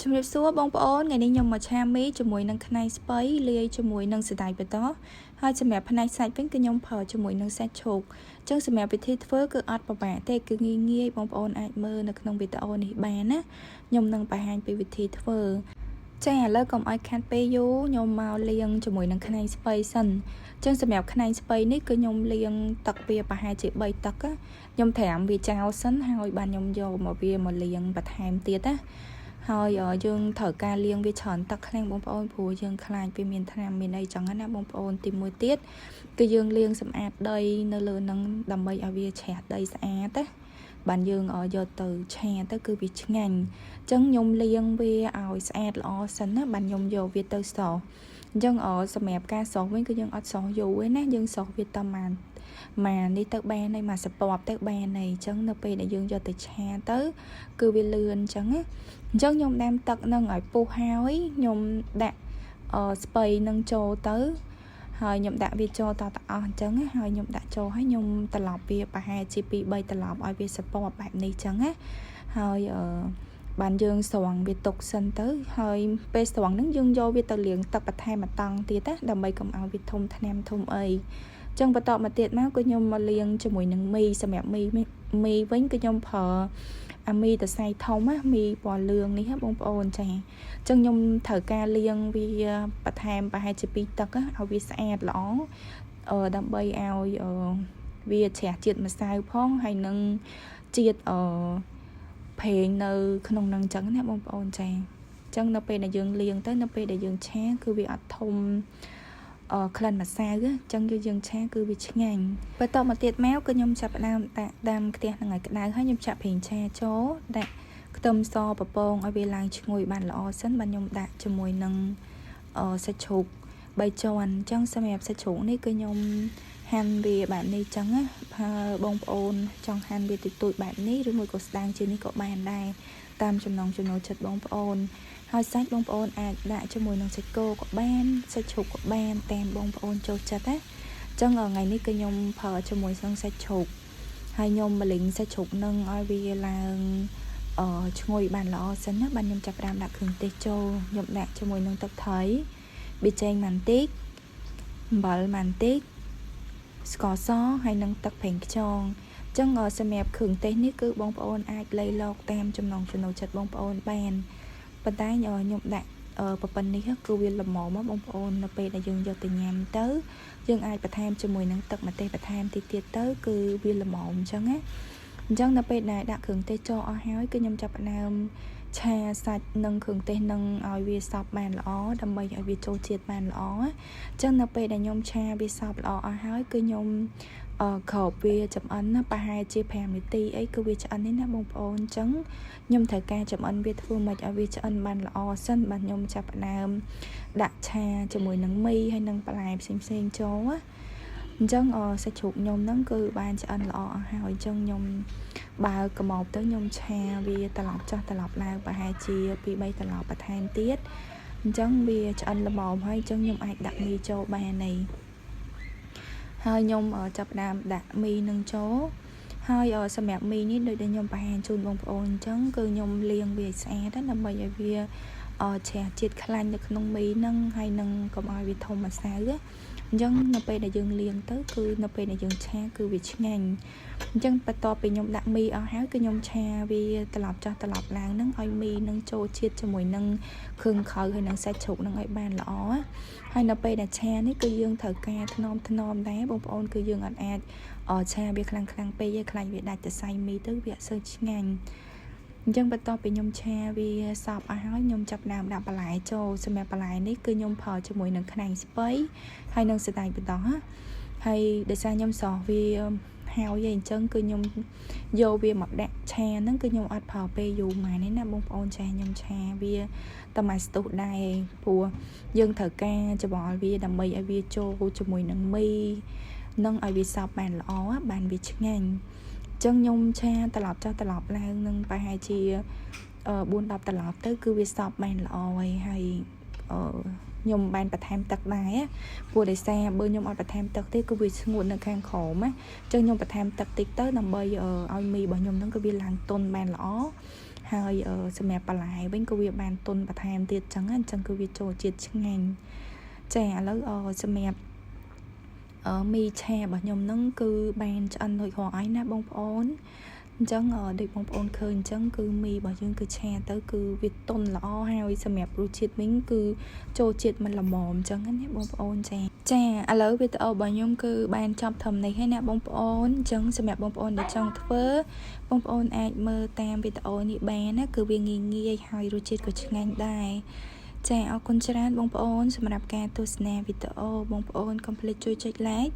ជំរាបសួរបងប្អូនថ្ងៃនេះខ្ញុំមកឆាមីជាមួយនឹងខ្នៃស្ពៃលាយជាមួយនឹងសណ្តែកបន្តហើយសម្រាប់ផ្នែកសាច់វិញគឺខ្ញុំប្រើជាមួយនឹងសាច់ឈូកអញ្ចឹងសម្រាប់វិធីធ្វើគឺអត់ពិបាកទេគឺងាយបងប្អូនអាចមើលនៅក្នុងវីដេអូនេះបានណាខ្ញុំនឹងបង្ហាញពីវិធីធ្វើចាឥឡូវកុំឲ្យខាត់ពេលយូរខ្ញុំមកលាងជាមួយនឹងខ្នៃស្ពៃសិនអញ្ចឹងសម្រាប់ខ្នៃស្ពៃនេះគឺខ្ញុំលាងទឹកវាប្រហែលជា3ទឹកខ្ញុំត្រាំវាចោលសិនហើយបានខ្ញុំយកមកវាមកលាងបន្ថែមទៀតណាហើយយើងត្រូវការលាងវាច្រើនទឹកខ្លាំងបងប្អូនព្រោះយើងខ្លាចវាមានថ្នាំមានអីចឹងណាបងប្អូនទីមួយទៀតគឺយើងលាងសម្អាតដីនៅលើនឹងដើម្បីឲ្យវាជ្រះដីស្អាតណាបានយើងយកទៅឆាទៅគឺវាឆ្ងាញ់អញ្ចឹងខ្ញុំលាងវាឲ្យស្អាតល្អសិនណាបានខ្ញុំយកវាទៅសោះអញ្ចឹងសម្រាប់ការសោះវិញគឺយើងអត់សោះយូរទេណាយើងសោះវាតែមកនេះទៅបានហើយមកសពបទៅបានហើយអញ្ចឹងនៅពេលដែលយើងយកទៅឆាទៅគឺវាលឿនអញ្ចឹងណាអញ្ចឹងខ្ញុំដាំទឹកនឹងឲ្យពុះហើយខ្ញុំដាក់ស្ពៃនឹងចូលទៅហើយខ្ញុំដាក់វាចូលតអស់អញ្ចឹងហើយខ្ញុំដាក់ចូលហើយខ្ញុំត្រឡប់វាប្រហែលជា2-3ត្រឡប់ឲ្យវាសពបបែបនេះអញ្ចឹងណាហើយបានយើងស្រង់វាទុកសិនទៅហើយពេលស្រង់ហ្នឹងយើងយកវាទៅលាងទឹកបន្ថែមម្តងទៀតណាដើម្បីកុំឲ្យវាធំថ្នាំធំអីចឹងបន្តមកទៀតមកគឺខ្ញុំមកលាងជាមួយនឹងមីសម្រាប់មីវិញគឺខ្ញុំប្រើអាមីតសៃធំណាមីពណ៌លឿងនេះបងប្អូនចាអញ្ចឹងខ្ញុំត្រូវការលាងវាបន្ថែមប្រហែលជា2ទឹកឲ្យវាស្អាតល្អដើម្បីឲ្យវាជ្រះជាតិម្សៅផងហើយនឹងជាតិប្រេងនៅក្នុងនឹងអញ្ចឹងណាបងប្អូនចាអញ្ចឹងនៅពេលដែលយើងលាងទៅនៅពេលដែលយើងឆាគឺវាអត់ធំក្លិនម្សៅអញ្ចឹងយើងឆាគឺវាឆ្ងាញ់បន្តមកទៀតមកគឺខ្ញុំចាប់ផ្ដើមដាក់ដាំខ្ទះនឹងឲ្យក្តៅហើយខ្ញុំចាក់ប្រេងឆាចូលដាក់ខ្ទឹមសពពងឲ្យវាឡើងឈ្ងុយបានល្អសិនបាទខ្ញុំដាក់ជាមួយនឹងសាច់ជ្រូក3ជាន់អញ្ចឹងសម្រាប់សាច់ជ្រូកនេះគឺខ្ញុំហាន់វាបែបនេះអញ្ចឹងណាហើយបងប្អូនចង់ហាន់វាទូចៗបែបនេះឬមួយក៏ស្ដាងជាងនេះក៏បានដែរតាមចំណង់ចំណូលចិត្តបងប្អូនហើយសាច់បងប្អូនអាចដាក់ជាមួយនឹងសាច់គោក៏បានសាច់ជ្រូកក៏បានតាមបងប្អូនចូលចិត្តណាអញ្ចឹងថ្ងៃនេះគឺខ្ញុំប្រើជាមួយនឹងសាច់ជ្រូកហើយខ្ញុំម្លិញសាច់ជ្រូកនឹងឲ្យវាឡើងឈ្ងុយបានល្អសិនណាបានខ្ញុំចាប់ផ្ដើមដាក់គ្រឿងទេសចូលខ្ញុំដាក់ជាមួយនឹងទឹកត្រីប៊ីចេងម៉ាន់តិចអំបិលម៉ាន់តិចស្ករសហើយនឹងទឹកប្រេងខ្យងអញ្ចឹងសម្រាប់គ្រឿងទេសនេះគឺបងប្អូនអាចលៃលកតាមចំណង់ចំណូលចិត្តបងប្អូនបានប៉ុន្តែខ្ញុំដាក់ប្រព័ន្ធនេះគឺវាល្មមបងប្អូននៅពេលដែលយើងយកទៅញ៉ាំទៅយើងអាចបន្ថែមជាមួយនឹងទឹកម្ទេសបន្ថែមតិចទៀតទៅគឺវាល្មមអញ្ចឹងណាអញ្ចឹងនៅពេលដែលដាក់គ្រឿងទេសចូលអស់ហើយគឺខ្ញុំចាប់ផ្ដើមឆាសាច់និងគ្រឿងទេសនឹងឲ្យវាសព្វបានល្អដើម្បីឲ្យវាចូលជាតិបានល្អអញ្ចឹងនៅពេលដែលខ្ញុំឆាវាសព្វល្អអស់ហើយគឺខ្ញុំក្របវាចំអិនណាប្រហែលជា5នាទីអីគឺវាឆ្អិននេះណាបងប្អូនអញ្ចឹងខ្ញុំត្រូវការចំអិនវាធ្វើម៉េចឲ្យវាឆ្អិនបានល្អសិនបាទខ្ញុំចាប់ផ្ដើមដាក់ឆាជាមួយនឹងមីហើយនឹងបន្លែផ្សេងចូលណាអញ្ចឹងសាច់ជ្រូកខ្ញុំហ្នឹងគឺបានឆ្អិនល្អអស់ហើយអញ្ចឹងខ្ញុំបើកម៉ោបទៅខ្ញុំឆាវាត្រឡប់ចុះត្រឡប់ឡើងប្រហែលជា2-3ត្រឡប់បន្ថែមទៀតអញ្ចឹងវាឆ្អិនល្មមហើយអញ្ចឹងខ្ញុំអាចដាក់មីចូលបានហើយខ្ញុំចាប់ផ្ដើមដាក់មីនឹងចូលហើយសម្រាប់មីនេះដូចដែលខ្ញុំបង្ហាញជូនបងប្អូនអញ្ចឹងគឺខ្ញុំលាងវាស្អាតដើម្បីឲ្យវាជ្រះជាតិខ្លាញ់នៅក្នុងមីនឹងហើយនឹងកុំឲ្យវាធំម្សៅអញ្ចឹងនៅពេលដែលយើងលាងទៅគឺនៅពេលដែលយើងឆាគឺវាឆ្ងាញ់អញ្ចឹងបន្ទាប់ពីខ្ញុំដាក់មីអស់ហើយគឺខ្ញុំឆាវាត្រឡប់ចុះត្រឡប់ឡើងនឹងឲ្យមីនឹងចូលជាតិជាមួយនឹងគ្រឿងខៅហើយនឹងសាច់ជ្រូកនឹងឲ្យបានល្អហើយនៅពេលដែលឆានេះគឺយើងត្រូវការថ្នមដែរបងប្អូនគឺយើងអត់អាចឆាវាខ្លាំងពេកទេខ្លាចវាដាច់ទៅសៃមីទៅវាអត់សូវឆ្ងាញ់អញ្ចឹងបន្ទាប់ពីខ្ញុំឆាវាសព្វអស់ហើយខ្ញុំចាប់ដើមដាក់បន្លែចូលសម្រាប់បន្លែនេះគឺខ្ញុំប្រើជាមួយនឹងខ្លាញ់ស្ពៃហើយនឹងសណ្តែកបន្តហើយដោយសារខ្ញុំសោះវាហើយអញ្ចឹងគឺខ្ញុំយកវាមកដាក់ឆាហ្នឹងគឺខ្ញុំអត់ប្រើពេលយូរម៉ែនេះណាបងប្អូនចាខ្ញុំឆាវាតែមួយស្ទុះដែរព្រោះយើងត្រូវការច្របល់វាដើម្បីឲ្យវាចូលជាមួយនឹងមីនឹងឲ្យវាសព្វបានល្អបានវាឆ្ងាញ់ចឹងខ្ញុំឆាត្រឡប់ចុះត្រឡប់ឡើងនឹងប្រហែលជា4-10ត្រឡប់ទៅគឺវាសព្វបានល្អហើយខ្ញុំបានបន្ថែមទឹកដែរព្រោះដោយសារបើខ្ញុំអត់បន្ថែមទឹកទេគឺវាស្ងួតនៅខាងក្រោមណាចឹងខ្ញុំបន្ថែមទឹកតិចទៅដើម្បីឲ្យមីរបស់ខ្ញុំហ្នឹងគឺវាឡើងទន់បានល្អហ ហើយសម្រាប់បន្លែវិញក៏វាបានទុនបន្ថែមទៀតចឹងអញ្ចឹងគឺវាចូលជាតិឆ្ងាញ់ចាឥឡូវសម្រាប់មីឆារបស់ខ្ញុំហ្នឹងគឺបានឆ្អិនរួចរាល់ហើយណាបងប្អូនអញ្ចឹងដូចបងប្អូនឃើញអញ្ចឹងគឺមីរបស់យើងគឺឆាទៅគឺវាទន់ល្អហើយសម្រាប់រសជាតិវិញគឺចូលជាតិមិនល្មមអញ្ចឹងណាបងប្អូនចាឥឡូវវីដេអូរបស់ខ្ញុំគឺបានចប់ត្រឹមនេះហើយណាបងប្អូនអញ្ចឹងសម្រាប់បងប្អូនដែលចង់ធ្វើបងប្អូនអាចមើលតាមវីដេអូនេះបានណាគឺវាងាយហើយរសជាតិក៏ឆ្ងាញ់ដែរអរគុណច្រើនបងប្អូនសម្រាប់ការទស្សនាវីដេអូបងប្អូនកុំភ្លេចជួយចុច like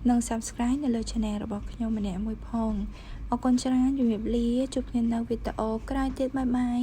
និង subscribe នៅលើ channel របស់ខ្ញុំម្នាក់មួយផងអរគុណច្រើនជំរាបលាជួបគ្នានៅវីដេអូក្រោយទៀតបាយបាយ